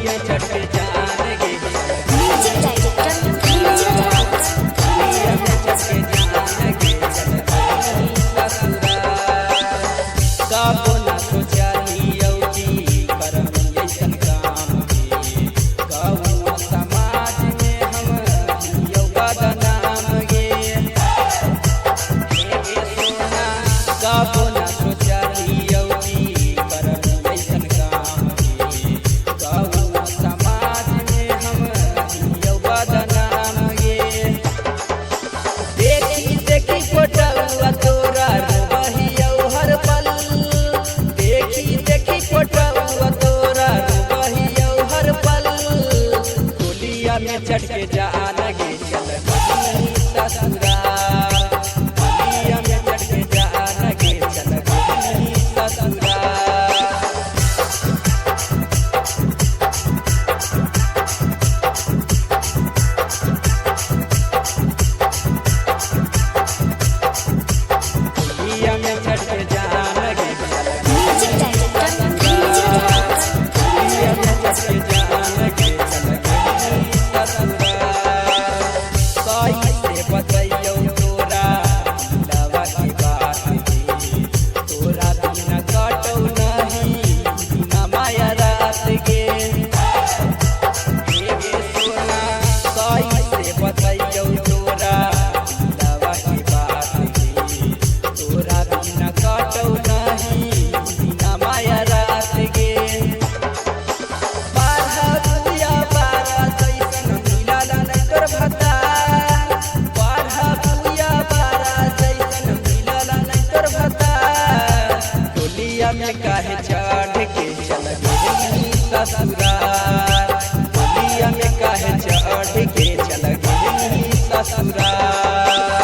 में चढ़ के जा लगे चल ससुराल, दुनिया में चढ़ के जा लगे चल ससुराल। दुनिया में चढ़ के जा लगे चल दुनिया में चढ़ के जा लगे चल में काहे चढ़ के चल गई ससुराल, दुनिया में काहे चढ़ के चल गई ससुराल।